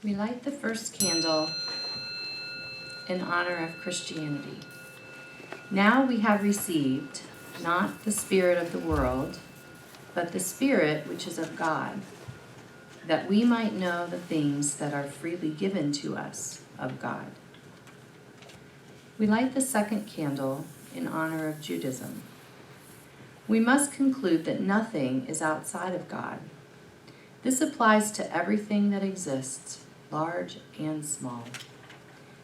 We light the first candle in honor of Christianity. Now we have received not the spirit of the world, but the Spirit which is of God, that we might know the things that are freely given to us of God. We light the second candle in honor of Judaism. We must conclude that nothing is outside of God. This applies to everything that exists, large and small.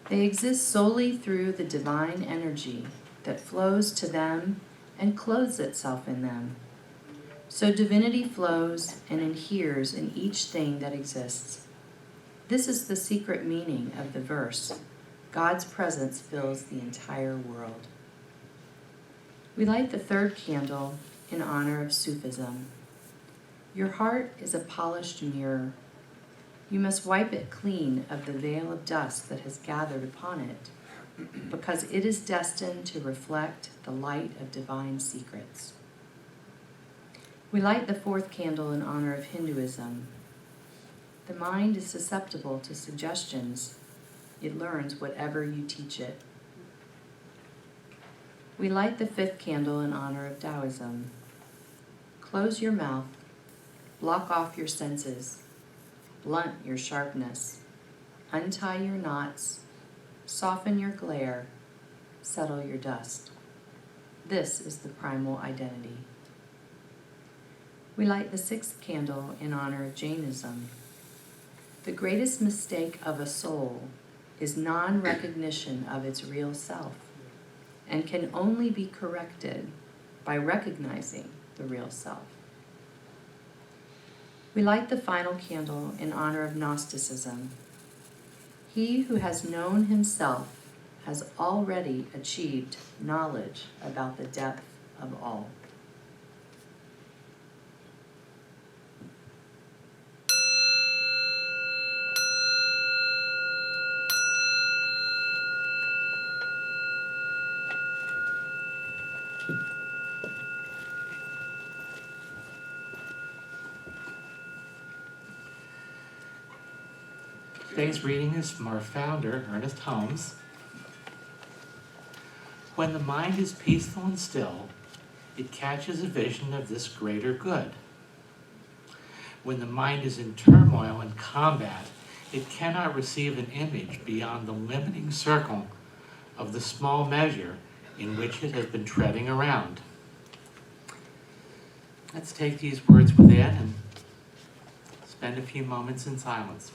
They exist solely through the divine energy that flows to them and clothes itself in them. So divinity flows and adheres in each thing that exists. This is the secret meaning of the verse. God's presence fills the entire world. We light the third candle in honor of Sufism. Your heart is a polished mirror. You must wipe it clean of the veil of dust that has gathered upon it, because it is destined to reflect the light of divine secrets. We light the fourth candle in honor of Hinduism. The mind is susceptible to suggestions. It learns whatever you teach it. We light the fifth candle in honor of Taoism. Close your mouth, block off your senses, blunt your sharpness, untie your knots, soften your glare, settle your dust. This is the primal identity. We light the sixth candle in honor of Jainism. The greatest mistake of a soul is non-recognition of its real self, and can only be corrected by recognizing the real self. We light the final candle in honor of Gnosticism. He who has known himself has already achieved knowledge about the depth of all. Today's reading is from our founder, Ernest Holmes. When the mind is peaceful and still, it catches a vision of this greater good. When the mind is in turmoil and combat, it cannot receive an image beyond the limiting circle of the small measure in which it has been treading around. Let's take these words within and spend a few moments in silence.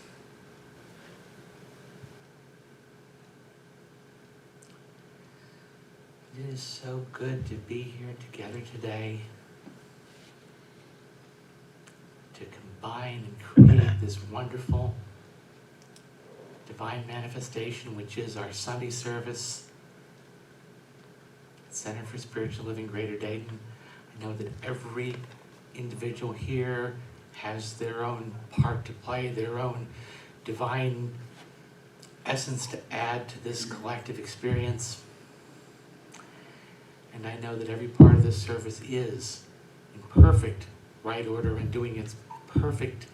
It is so good to be here together today to combine and create this wonderful divine manifestation, which is our Sunday service at Center for Spiritual Living Greater Dayton. I know that every individual here has their own part to play, their own divine essence to add to this collective experience. And I know that every part of this service is in perfect right order and doing its perfect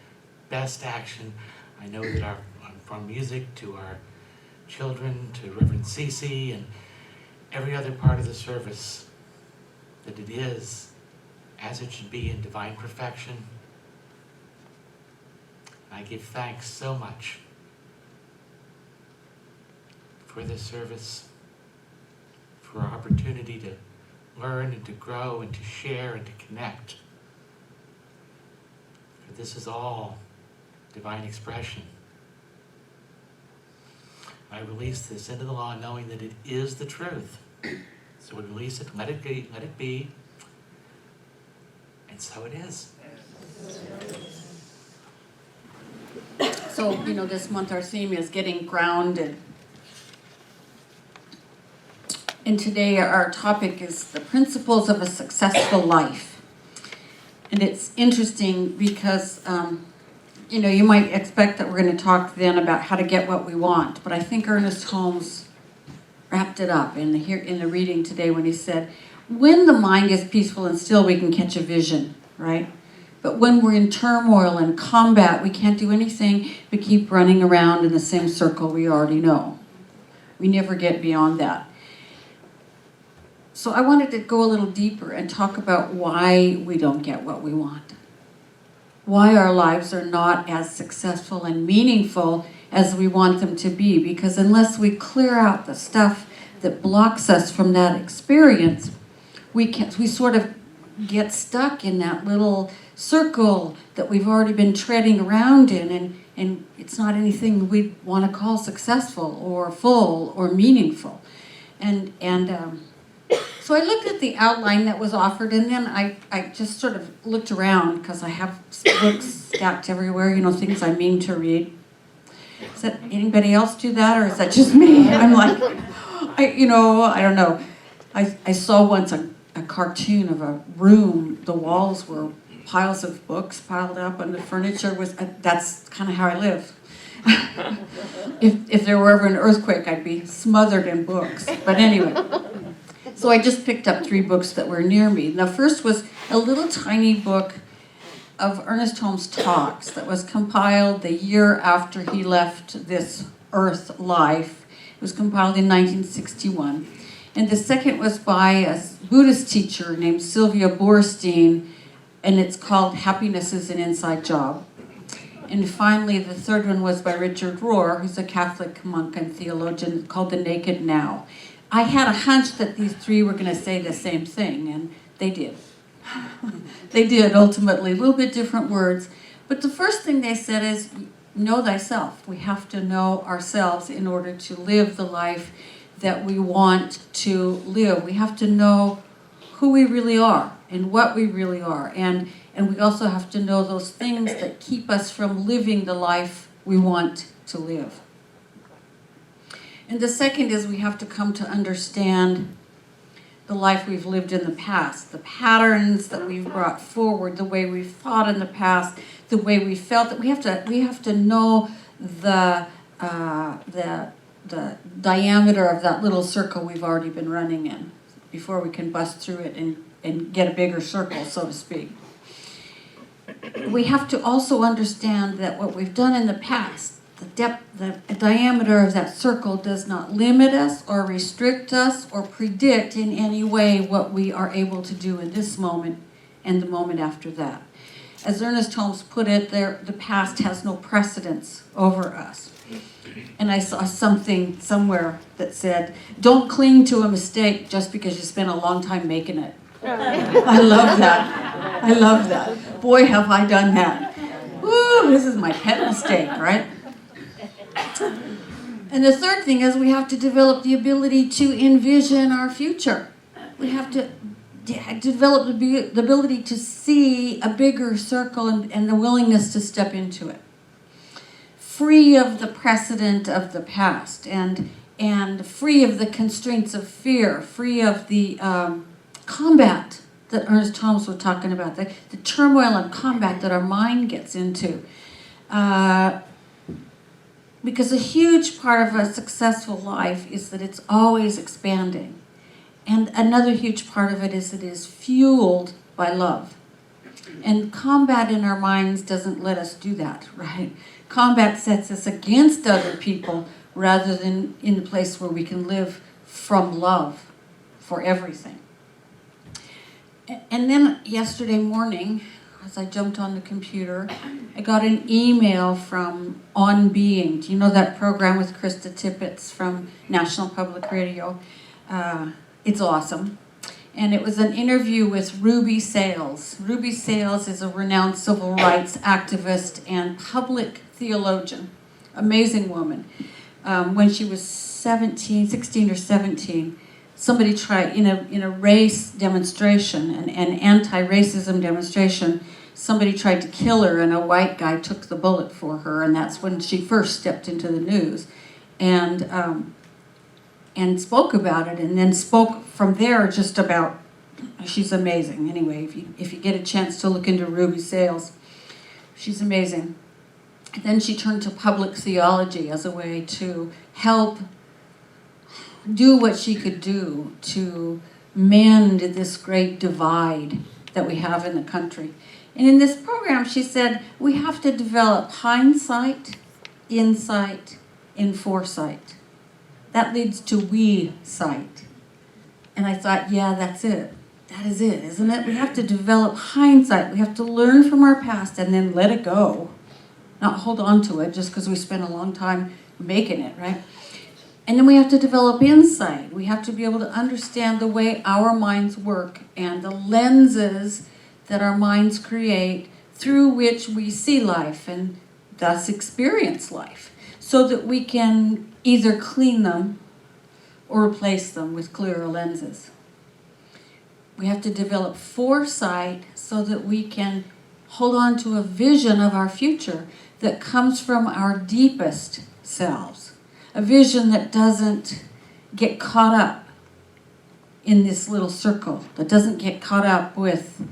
best action. I know that from music to our children to Reverend Cece and every other part of the service, that it is as it should be in divine perfection. I give thanks so much for this service, for our opportunity to learn and to grow and to share and to connect. For this is all divine expression. I release this into the law knowing that it is the truth. So we release it, let it be, and so it is. So, this month our theme is getting grounded. And today our topic is the principles of a successful life. And it's interesting because, you might expect that we're going to talk then about how to get what we want. But I think Ernest Holmes wrapped it up in the reading today when he said, when the mind is peaceful and still, we can catch a vision, right? But when we're in turmoil and combat, we can't do anything but keep running around in the same circle we already know. We never get beyond that. So I wanted to go a little deeper and talk about why we don't get what we want. Why our lives are not as successful and meaningful as we want them to be. Because unless we clear out the stuff that blocks us from that experience, we sort of get stuck in that little circle that we've already been treading around in, and it's not anything we want to call successful or full or meaningful. So I looked at the outline that was offered, and then I just sort of looked around because I have books stacked everywhere, things I mean to read. Does that anybody else do that, or is that just me? I'm like, I don't know. I saw once a cartoon of a room. The walls were piles of books piled up, and the furniture was. That's kind of how I live. If there were ever an earthquake, I'd be smothered in books. But anyway, so I just picked up 3 books that were near me. The first was a little tiny book of Ernest Holmes' talks that was compiled the year after he left this earth life. It was compiled in 1961. And the second was by a Buddhist teacher named Sylvia Boorstein, and it's called Happiness is an Inside Job. And finally, the third one was by Richard Rohr, who's a Catholic monk and theologian, called The Naked Now. I had a hunch that these 3 were going to say the same thing, and they did. They did, ultimately, a little bit different words. But the first thing they said is, know thyself. We have to know ourselves in order to live the life that we want to live. We have to know who we really are and what we really are. And we also have to know those things that keep us from living the life we want to live. And the second is we have to come to understand the life we've lived in the past, the patterns that we've brought forward, the way we've thought in the past, the way we felt. That we have to know the diameter of that little circle we've already been running in before we can bust through it and get a bigger circle, so to speak. We have to also understand that what we've done in the past, the diameter of that circle does not limit us or restrict us or predict in any way what we are able to do in this moment and the moment after that. As Ernest Holmes put it, the past has no precedence over us. And I saw something somewhere that said, don't cling to a mistake just because you spent a long time making it. I love that. I love that. Boy, have I done that. Woo, this is my pet mistake, right? And the third thing is we have to develop the ability to envision our future. We have to develop the ability to see a bigger circle and the willingness to step into it. Free of the precedent of the past and free of the constraints of fear, free of the combat that Ernest Holmes was talking about, the turmoil and combat that our mind gets into. Because a huge part of a successful life is that it's always expanding. And another huge part of it is it is fueled by love. And combat in our minds doesn't let us do that, right? Combat sets us against other people rather than in the place where we can live from love for everything. And then yesterday morning, as I jumped on the computer, I got an email from On Being. Do you know that program with Krista Tippett from National Public Radio? It's awesome. And it was an interview with Ruby Sales. Ruby Sales is a renowned civil rights activist and public theologian. Amazing woman. When she was 16 or 17, somebody tried, in a race demonstration, an anti-racism demonstration, somebody tried to kill her and a white guy took the bullet for her, and that's when she first stepped into the news. And spoke about it, and then spoke from there just about, she's amazing. Anyway, if you get a chance to look into Ruby Sales, she's amazing. And then she turned to public theology as a way to help do what she could do to mend this great divide that we have in the country. And in this program, she said, we have to develop hindsight, insight, and foresight. That leads to we-sight. And I thought, yeah, that's it. That is it, isn't it? We have to develop hindsight. We have to learn from our past and then let it go. Not hold on to it just because we spent a long time making it, right? And then we have to develop insight. We have to be able to understand the way our minds work and the lenses that our minds create through which we see life and thus experience life, so that we can either clean them or replace them with clearer lenses. We have to develop foresight so that we can hold on to a vision of our future that comes from our deepest selves. A vision that doesn't get caught up in this little circle, that doesn't get caught up with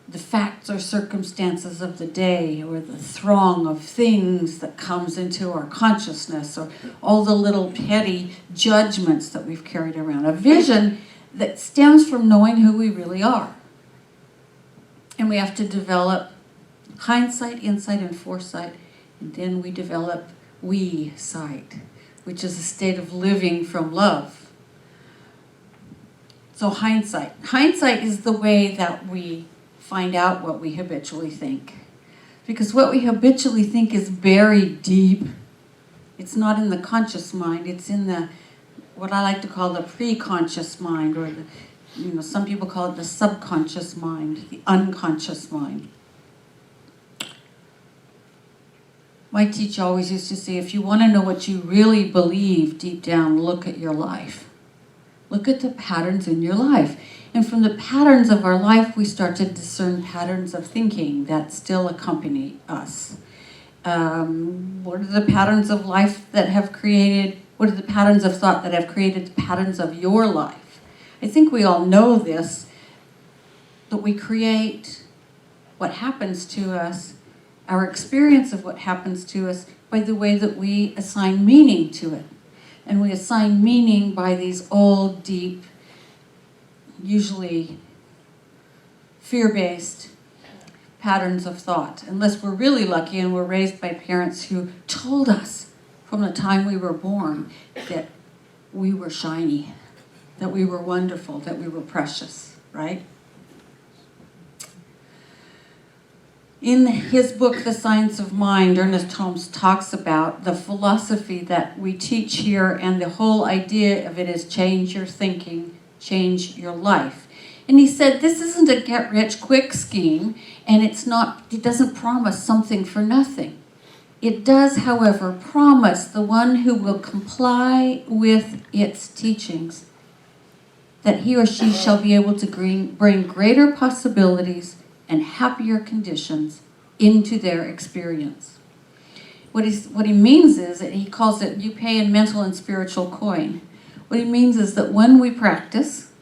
the facts or circumstances of the day or the throng of things that comes into our consciousness or all the little petty judgments that we've carried around. A vision that stems from knowing who we really are. And we have to develop hindsight, insight, and foresight. And then we develop we-sight, which is a state of living from love. So hindsight. Hindsight is the way that we find out what we habitually think. Because what we habitually think is buried deep. It's not in the conscious mind. It's in the, what I like to call the pre-conscious mind, or the, some people call it the subconscious mind, the unconscious mind. My teacher always used to say, if you want to know what you really believe deep down, look at your life. Look at the patterns in your life. And from the patterns of our life, we start to discern patterns of thinking that still accompany us. What are the patterns of life that have created, what are the patterns of thought that have created the patterns of your life? I think we all know this, that we create what happens to us, our experience of what happens to us, by the way that we assign meaning to it. And we assign meaning by these old, deep, usually fear-based patterns of thought, unless we're really lucky and we're raised by parents who told us from the time we were born that we were shiny, that we were wonderful, that we were precious, right? In his book, The Science of Mind, Ernest Holmes talks about the philosophy that we teach here, and the whole idea of it is change your thinking, change your life. And he said this isn't a get-rich-quick scheme, and it doesn't promise something for nothing. It does, however, promise the one who will comply with its teachings that he or she shall be able to bring greater possibilities and happier conditions into their experience. What he means is that he calls it, you pay in mental and spiritual coin. What he means is that when we practice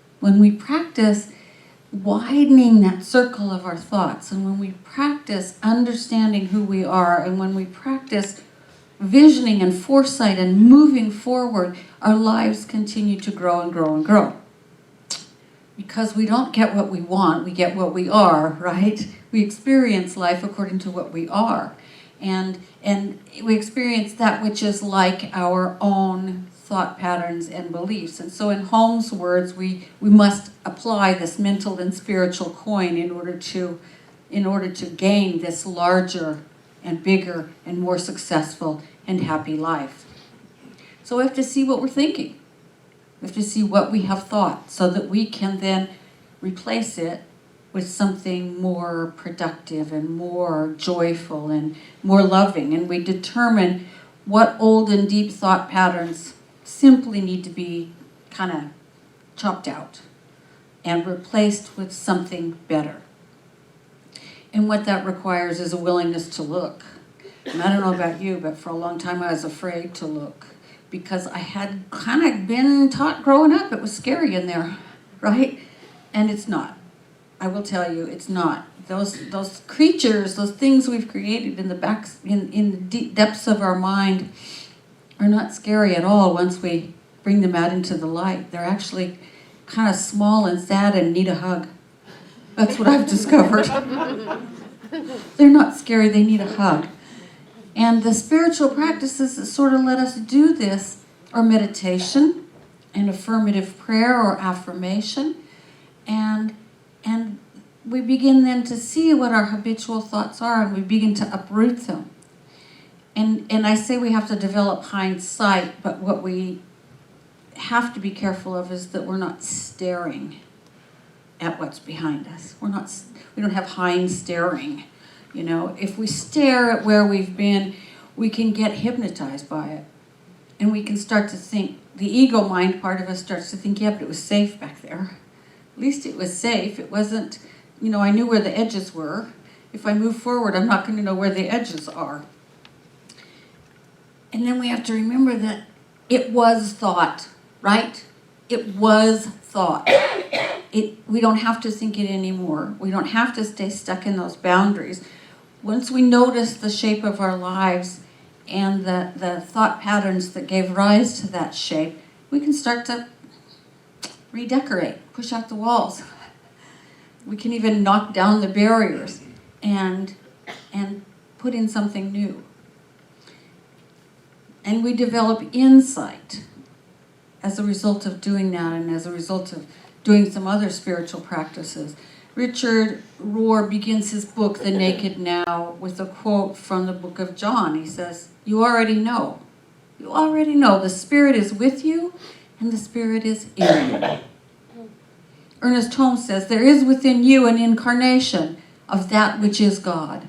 widening that circle of our thoughts, and when we practice understanding who we are, and when we practice visioning and foresight and moving forward, our lives continue to grow and grow and grow. Because we don't get what we want, we get what we are, right? We experience life according to what we are. And we experience that which is like our own thought patterns and beliefs. And so in Holmes' words, we must apply this mental and spiritual coin in order to gain this larger and bigger and more successful and happy life. So we have to see what we're thinking. We have to see what we have thought so that we can then replace it with something more productive and more joyful and more loving. And we determine what old and deep thought patterns simply need to be kind of chopped out and replaced with something better. And what that requires is a willingness to look. And I don't know about you, but for a long time I was afraid to look, because I had kind of been taught growing up it was scary in there, right? And it's not. I will tell you, it's not. Those creatures, those things we've created in the deep depths of our mind are not scary at all once we bring them out into the light. They're actually kind of small and sad and need a hug. That's what I've discovered. They're not scary, they need a hug. And the spiritual practices that sort of let us do this are meditation and affirmative prayer or affirmation. And we begin then to see what our habitual thoughts are, and we begin to uproot them. And I say we have to develop hindsight, but what we have to be careful of is that we're not staring at what's behind us. We don't have hind staring. You know, if we stare at where we've been, we can get hypnotized by it. And we can start to think, the ego mind part of us starts to think, yeah, but it was safe back there. At least it was safe. It wasn't, I knew where the edges were. If I move forward, I'm not going to know where the edges are. And then we have to remember that it was thought, right? It was thought. We don't have to think it anymore. We don't have to stay stuck in those boundaries. Once we notice the shape of our lives and the thought patterns that gave rise to that shape, we can start to redecorate, push out the walls. We can even knock down the barriers and put in something new. And we develop insight as a result of doing that and as a result of doing some other spiritual practices. Richard Rohr begins his book, The Naked Now, with a quote from the book of John. He says, "You already know. You already know. The Spirit is with you and the Spirit is in you." Ernest Holmes says, "There is within you an incarnation of that which is God."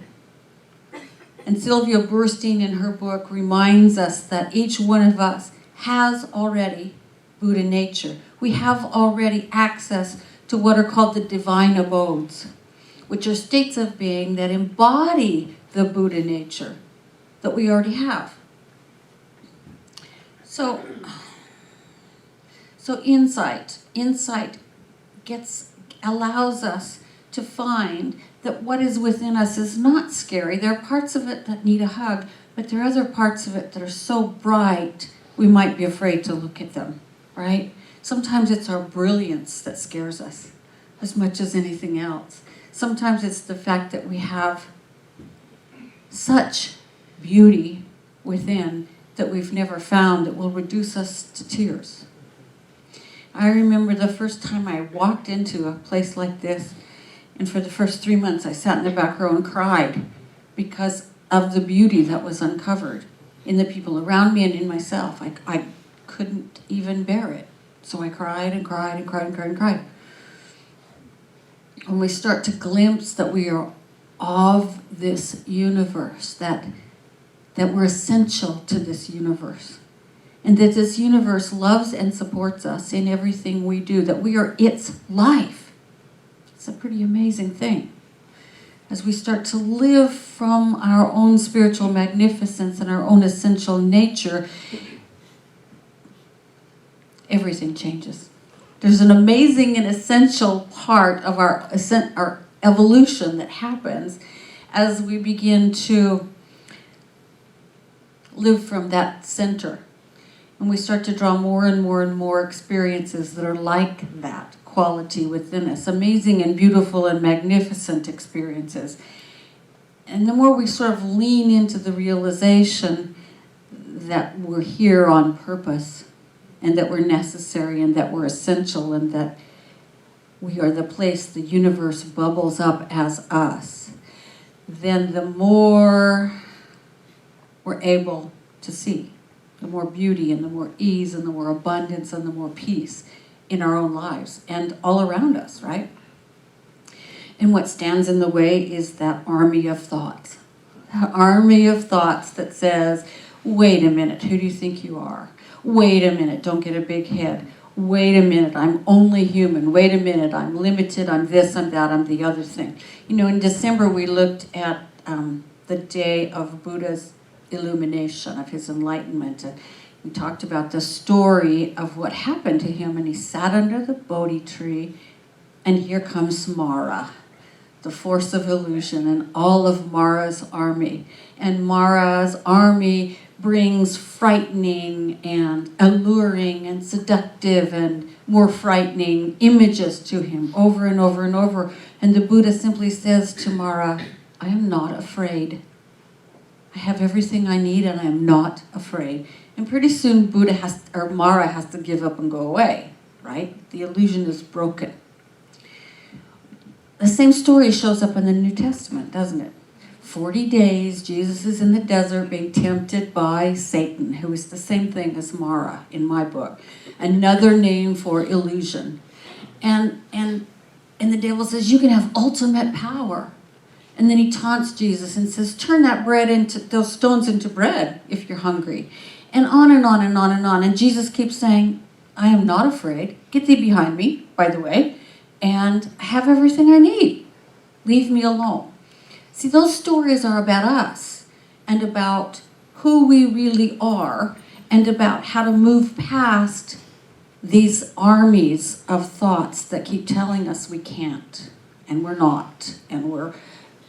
And Sylvia Burstein in her book reminds us that each one of us has already Buddha nature. We have already access to what are called the divine abodes, which are states of being that embody the Buddha nature that we already have. So insight allows us to find that what is within us is not scary. There are parts of it that need a hug, but there are other parts of it that are so bright we might be afraid to look at them, right? Sometimes it's our brilliance that scares us as much as anything else. Sometimes it's the fact that we have such beauty within that we've never found that will reduce us to tears. I remember the first time I walked into a place like this, and for the first 3 months I sat in the back row and cried because of the beauty that was uncovered in the people around me and in myself. I couldn't even bear it. So I cried and cried and cried and cried and cried. When we start to glimpse that we are of this universe, that we're essential to this universe, and that this universe loves and supports us in everything we do, that we are its life. It's a pretty amazing thing. As we start to live from our own spiritual magnificence and our own essential nature, everything changes. There's an amazing and essential part of our evolution that happens as we begin to live from that center. And we start to draw more and more and more experiences that are like that quality within us. Amazing and beautiful and magnificent experiences. And the more we sort of lean into the realization that we're here on purpose, and that we're necessary, and that we're essential, and that we are the place the universe bubbles up as us, then the more we're able to see, the more beauty and the more ease and the more abundance and the more peace in our own lives and all around us, right? And what stands in the way is that army of thoughts. That army of thoughts that says, wait a minute, who do you think you are? Wait a minute, don't get a big head. Wait a minute, I'm only human. Wait a minute, I'm limited, I'm this, I'm that, I'm the other thing. In December we looked at the day of Buddha's illumination, of his enlightenment. And we talked about the story of what happened to him, and he sat under the Bodhi tree, and here comes Mara, the force of illusion, and all of Mara's army. And Mara's army brings frightening and alluring and seductive and more frightening images to him over and over and over. And the Buddha simply says to Mara, I am not afraid. I have everything I need and I am not afraid. And pretty soon Mara has to give up and go away, right? The illusion is broken. The same story shows up in the New Testament, doesn't it? 40 days, Jesus is in the desert being tempted by Satan, who is the same thing as Mara in my book. Another name for illusion. And the devil says, you can have ultimate power. And then he taunts Jesus and says, turn those stones into bread if you're hungry. And on and on and on and on. And Jesus keeps saying, I am not afraid. Get thee behind me, by the way. And I have everything I need. Leave me alone. See, those stories are about us and about who we really are and about how to move past these armies of thoughts that keep telling us we can't and we're not and we're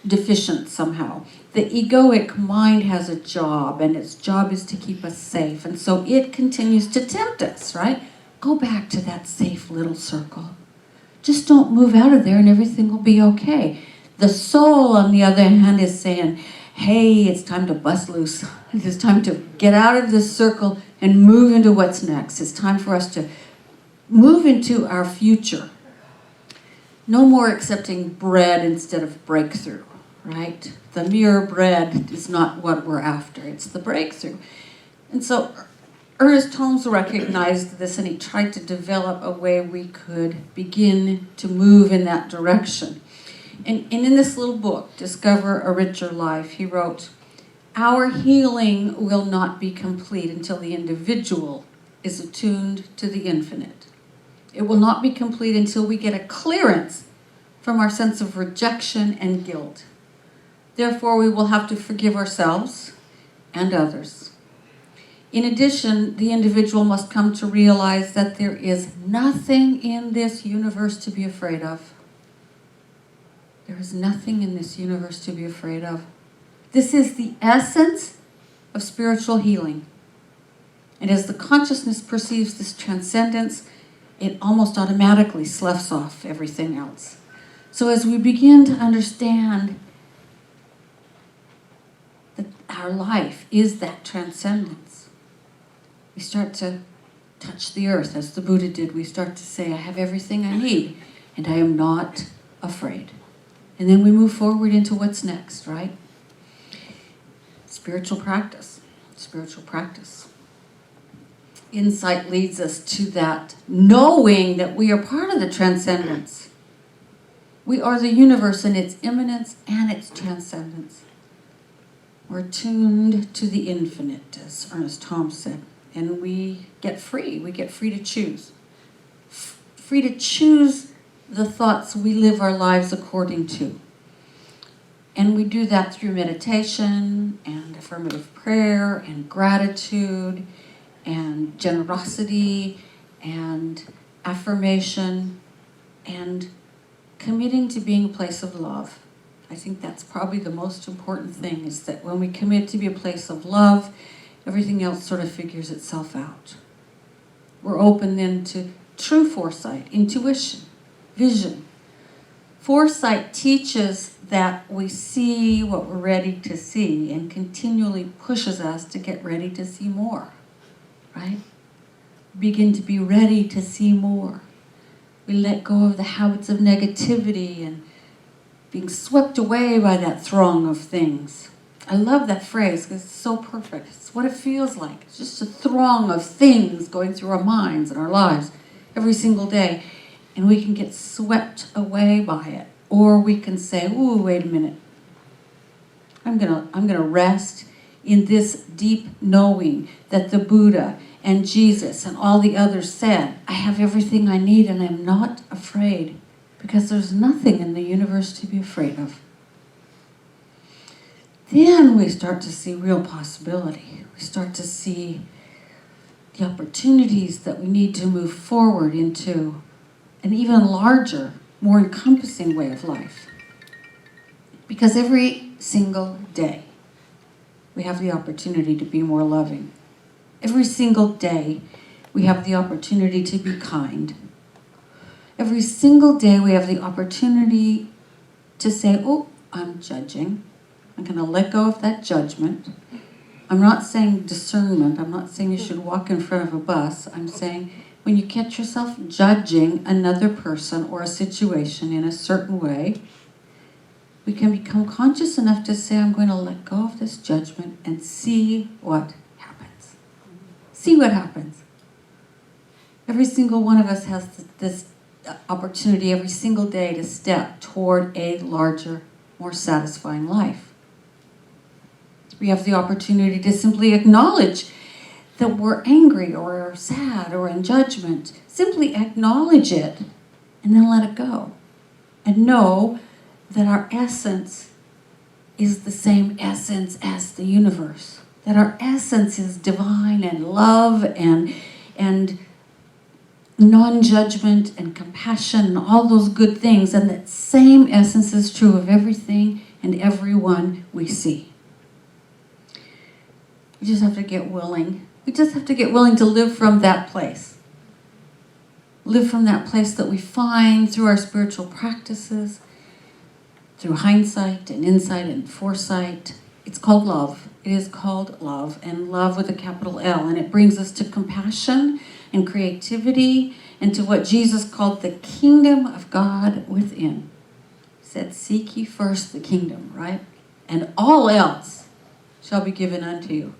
deficient somehow. The egoic mind has a job, and its job is to keep us safe. And so it continues to tempt us, right? Go back to that safe little circle. Just don't move out of there and everything will be okay. The soul, on the other hand, is saying, hey, it's time to bust loose. It's time to get out of this circle and move into what's next. It's time for us to move into our future. No more accepting bread instead of breakthrough, right? The mere bread is not what we're after. It's the breakthrough. And so Ernest Holmes recognized this, and he tried to develop a way we could begin to move in that direction. And in this little book, Discover a Richer Life, he wrote, our healing will not be complete until the individual is attuned to the infinite. It will not be complete until we get a clearance from our sense of rejection and guilt. Therefore, we will have to forgive ourselves and others. In addition, the individual must come to realize that there is nothing in this universe to be afraid of. There is nothing in this universe to be afraid of. This is the essence of spiritual healing. And as the consciousness perceives this transcendence, it almost automatically sloughs off everything else. So as we begin to understand that our life is that transcendence, we start to touch the earth as the Buddha did. We start to say, I have everything I need, and I am not afraid. And then we move forward into what's next, right? Spiritual practice. Spiritual practice. Insight leads us to that knowing that we are part of the transcendence. We are the universe in its immanence and its transcendence. We're tuned to the infinite, as Ernest Holmes said. And we get free. We get free to choose. Free to choose the thoughts we live our lives according to. And we do that through meditation and affirmative prayer and gratitude and generosity and affirmation and committing to being a place of love. I think that's probably the most important thing, is that when we commit to be a place of love, everything else sort of figures itself out. We're open then to true foresight, intuition, vision. Foresight teaches that we see what we're ready to see and continually pushes us to get ready to see more, right? Begin to be ready to see more. We let go of the habits of negativity and being swept away by that throng of things. I love that phrase because it's so perfect. It's what it feels like. It's just a throng of things going through our minds and our lives every single day. And we can get swept away by it. Or we can say, ooh, wait a minute. I'm gonna rest in this deep knowing that the Buddha and Jesus and all the others said, I have everything I need and I'm not afraid, because there's nothing in the universe to be afraid of. Then we start to see real possibility. We start to see the opportunities that we need to move forward into an even larger, more encompassing way of life. Because every single day, we have the opportunity to be more loving. Every single day, we have the opportunity to be kind. Every single day, we have the opportunity to say, oh, I'm judging. I'm going to let go of that judgment. I'm not saying discernment. I'm not saying you should walk in front of a bus. I'm saying when you catch yourself judging another person or a situation in a certain way, we can become conscious enough to say, I'm going to let go of this judgment and see what happens. See what happens. Every single one of us has this opportunity every single day to step toward a larger, more satisfying life. We have the opportunity to simply acknowledge that we're angry or sad or in judgment. Simply acknowledge it and then let it go. And know that our essence is the same essence as the universe. That our essence is divine and love and non-judgment and compassion and all those good things. And that same essence is true of everything and everyone we see. We just have to get willing. We just have to get willing to live from that place. Live from that place that we find through our spiritual practices, through hindsight and insight and foresight. It's called love. It is called love, and love with a capital L. And it brings us to compassion and creativity and to what Jesus called the kingdom of God within. He said, seek ye first the kingdom, right? And all else shall be given unto you.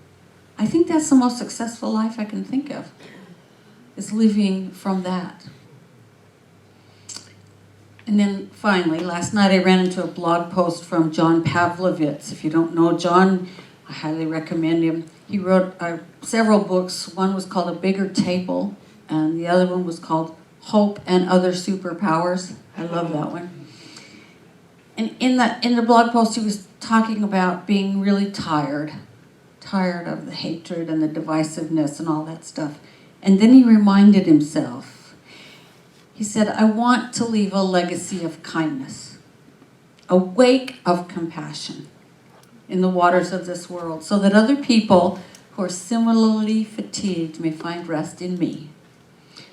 I think that's the most successful life I can think of, is living from that. And then finally, last night I ran into a blog post from John Pavlovitz. If you don't know John, I highly recommend him. He wrote several books. One was called A Bigger Table, and the other one was called Hope and Other Superpowers. I love that one. And in the blog post, he was talking about being really tired of the hatred and the divisiveness and all that stuff. And then he reminded himself. He said, I want to leave a legacy of kindness, a wake of compassion in the waters of this world, so that other people who are similarly fatigued may find rest in me.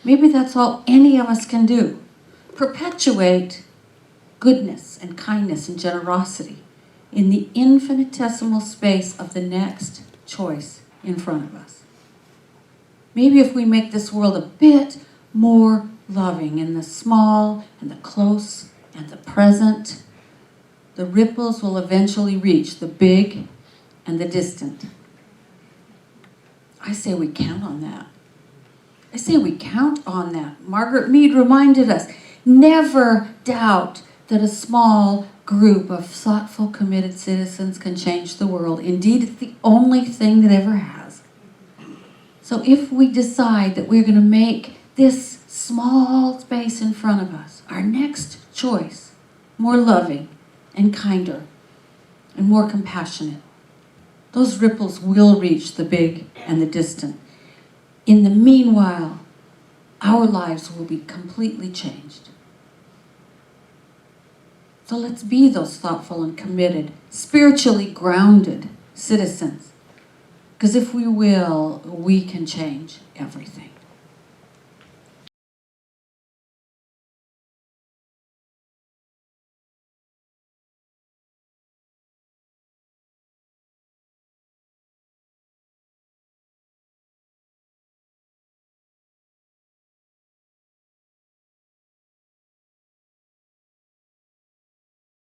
Maybe that's all any of us can do. Perpetuate goodness and kindness and generosity in the infinitesimal space of the next choice in front of us. Maybe if we make this world a bit more loving in the small and the close and the present, the ripples will eventually reach the big and the distant. I say we count on that. I say we count on that. Margaret Mead reminded us, never doubt that a small group of thoughtful, committed citizens can change the world. Indeed, it's the only thing that ever has. So if we decide that we're going to make this small space in front of us our next choice, more loving and kinder and more compassionate, those ripples will reach the big and the distant. In the meanwhile, our lives will be completely changed. So let's be those thoughtful and committed, spiritually grounded citizens. Because if we will, we can change everything.